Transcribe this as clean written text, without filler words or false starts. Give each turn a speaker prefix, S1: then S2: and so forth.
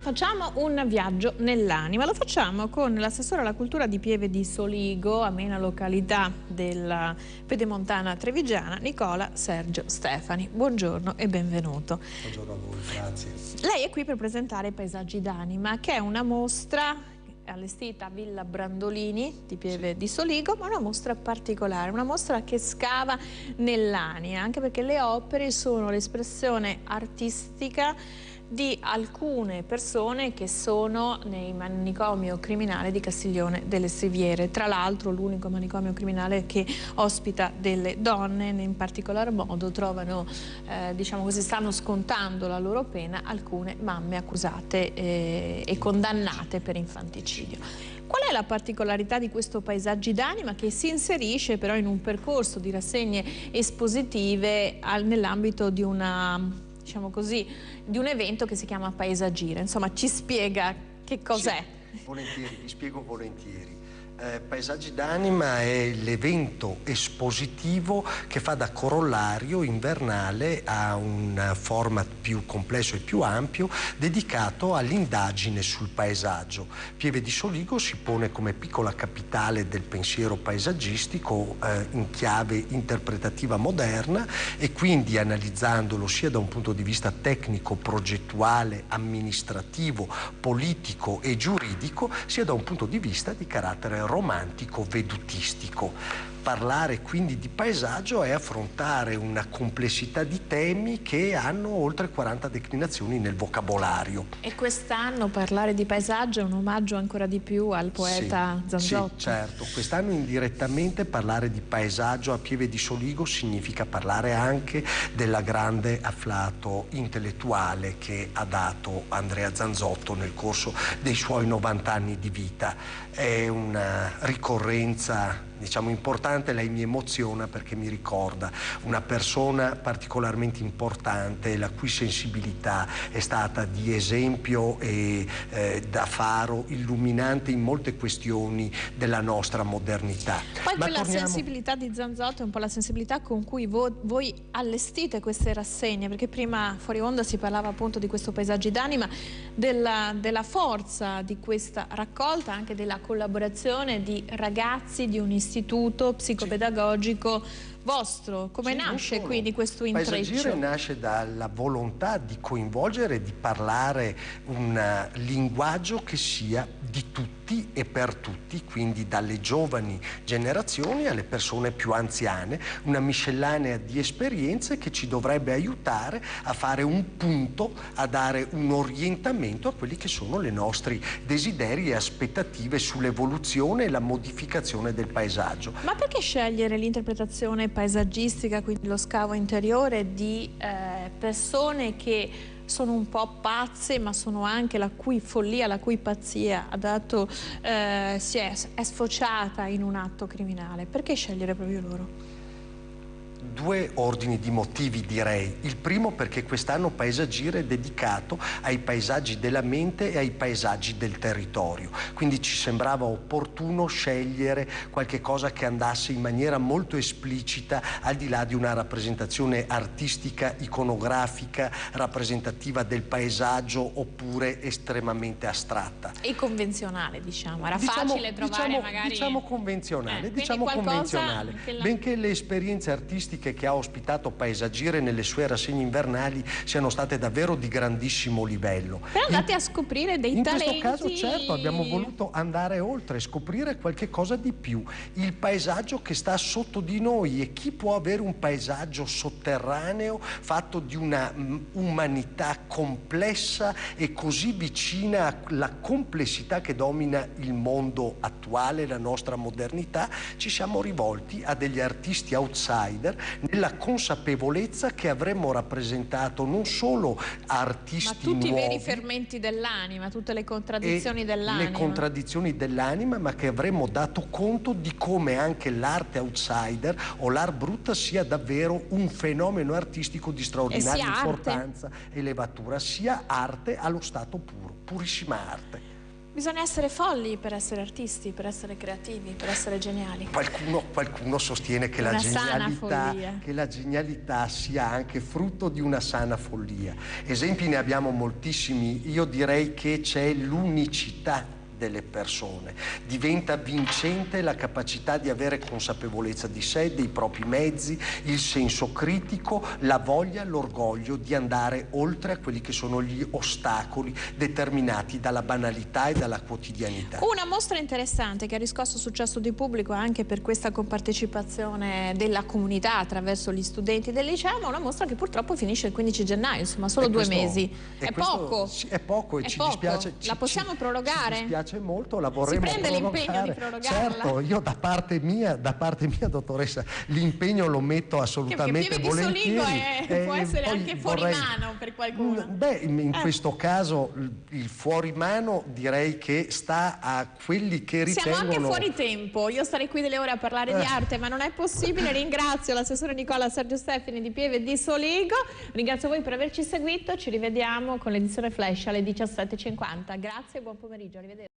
S1: Facciamo un viaggio nell'anima, lo facciamo con l'assessore alla cultura di Pieve di Soligo, amena località della pedemontana trevigiana, Nicola Sergio Stefani. Buongiorno e benvenuto.
S2: Buongiorno a voi, grazie.
S1: Lei è qui per presentare Paesaggi d'Anima, che è una mostra allestita a Villa Brandolini di Pieve di Soligo, ma una mostra particolare, una mostra che scava nell'anima, anche perché le opere sono l'espressione artistica di alcune persone che sono nei manicomio criminale di Castiglione delle Stiviere, tra l'altro l'unico manicomio criminale che ospita delle donne, in particolar modo trovano, diciamo così, stanno scontando la loro pena alcune mamme accusate e condannate per infanticidio. Qual è la particolarità di questo Paesaggi d'Anima, che si inserisce però in un percorso di rassegne espositive nell'ambito di una, diciamo così, di un evento che si chiama Paesagire? Insomma, ci spiega che cos'è?
S2: Sì, volentieri, vi spiego volentieri. Paesaggi d'Anima è l'evento espositivo che fa da corollario invernale a un format più complesso e più ampio dedicato all'indagine sul paesaggio. Pieve di Soligo si pone come piccola capitale del pensiero paesaggistico in chiave interpretativa moderna, e quindi analizzandolo sia da un punto di vista tecnico, progettuale, amministrativo, politico e giuridico, sia da un punto di vista di carattere romantico vedutistico. Parlare quindi di paesaggio è affrontare una complessità di temi che hanno oltre 40 declinazioni nel vocabolario.
S1: E quest'anno parlare di paesaggio è un omaggio ancora di più al poeta Zanzotto?
S2: Sì, certo. Quest'anno indirettamente parlare di paesaggio a Pieve di Soligo significa parlare anche della grande afflato intellettuale che ha dato Andrea Zanzotto nel corso dei suoi 90 anni di vita. È una ricorrenza, diciamo, importante. Lei mi emoziona perché mi ricorda una persona particolarmente importante, la cui sensibilità è stata di esempio e da faro illuminante in molte questioni della nostra modernità.
S1: Poi quella sensibilità di Zanzotto è un po' la sensibilità con cui voi allestite queste rassegne, perché prima fuori onda si parlava appunto di questo Paesaggi d'Anima, della forza di questa raccolta, anche della collaborazione di ragazzi di un istituto psicopedagogico vostro. Come nasce quindi questo intreccio?
S2: Paesagire nasce dalla volontà di coinvolgere, di parlare un linguaggio che sia di tutti e per tutti, quindi dalle giovani generazioni alle persone più anziane, una miscellanea di esperienze che ci dovrebbe aiutare a fare un punto, a dare un orientamento a quelli che sono i nostri desideri e aspettative sull'evoluzione e la modificazione del paesaggio.
S1: Ma perché scegliere l'interpretazione paesaggistica, quindi lo scavo interiore, di persone che sono un po' pazze, ma sono anche la cui follia, la cui pazzia è sfociata in un atto criminale? Perché scegliere proprio loro?
S2: Due ordini di motivi, direi. Il primo perché quest'anno Paesagire è dedicato ai paesaggi della mente e ai paesaggi del territorio, quindi ci sembrava opportuno scegliere qualche cosa che andasse in maniera molto esplicita al di là di una rappresentazione artistica, iconografica, rappresentativa del paesaggio oppure estremamente astratta.
S1: E convenzionale, diciamo. Era facile trovare magari...
S2: Diciamo convenzionale, convenzionale. Benché le esperienze artistiche che ha ospitato Paesagire nelle sue rassegne invernali siano state davvero di grandissimo livello.
S1: Però andate a scoprire dei talenti.
S2: In questo caso, certo, abbiamo voluto andare oltre, scoprire qualche cosa di più. Il paesaggio che sta sotto di noi, e chi può avere un paesaggio sotterraneo fatto di una umanità complessa e così vicina alla complessità che domina il mondo attuale, la nostra modernità. Ci siamo rivolti a degli artisti outsider nella consapevolezza che avremmo rappresentato non solo artisti nuovi, ma
S1: tutti i veri fermenti dell'anima, tutte le contraddizioni dell'anima.
S2: Le contraddizioni dell'anima, ma che avremmo dato conto di come anche l'arte outsider o l'art brut sia davvero un fenomeno artistico di straordinaria importanza e levatura, sia arte allo stato puro, purissima arte.
S1: Bisogna essere folli per essere artisti, per essere creativi, per essere geniali.
S2: Qualcuno sostiene che la genialità sia anche frutto di una sana follia. Esempi ne abbiamo moltissimi. Io direi che c'è l'unicità delle persone. Diventa vincente la capacità di avere consapevolezza di sé, dei propri mezzi, il senso critico, la voglia, l'orgoglio di andare oltre a quelli che sono gli ostacoli determinati dalla banalità e dalla quotidianità.
S1: Una mostra interessante che ha riscosso successo di pubblico anche per questa compartecipazione della comunità attraverso gli studenti del liceo, ma una mostra che purtroppo finisce il 15 gennaio, insomma solo 2 mesi. È poco?
S2: Sì, è poco e ci dispiace.
S1: La possiamo prorogare?
S2: Ci dispiace molto, la vorremmo prorogare.
S1: Si prende l'impegno di prorogarla?
S2: Certo, io da parte mia, dottoressa, l'impegno lo metto assolutamente volentieri.
S1: Può essere anche fuori mano per qualcuno.
S2: Beh, in questo caso il fuori mano direi che sta a quelli che ritengono...
S1: Siamo anche fuori tempo, io starei qui delle ore a parlare di arte, ma non è possibile. Ringrazio l'assessore Nicola Sergio Stefani di Pieve di Soligo, ringrazio voi per averci seguito, ci rivediamo con l'edizione Flash alle 17:50. Grazie e buon pomeriggio, arrivederci.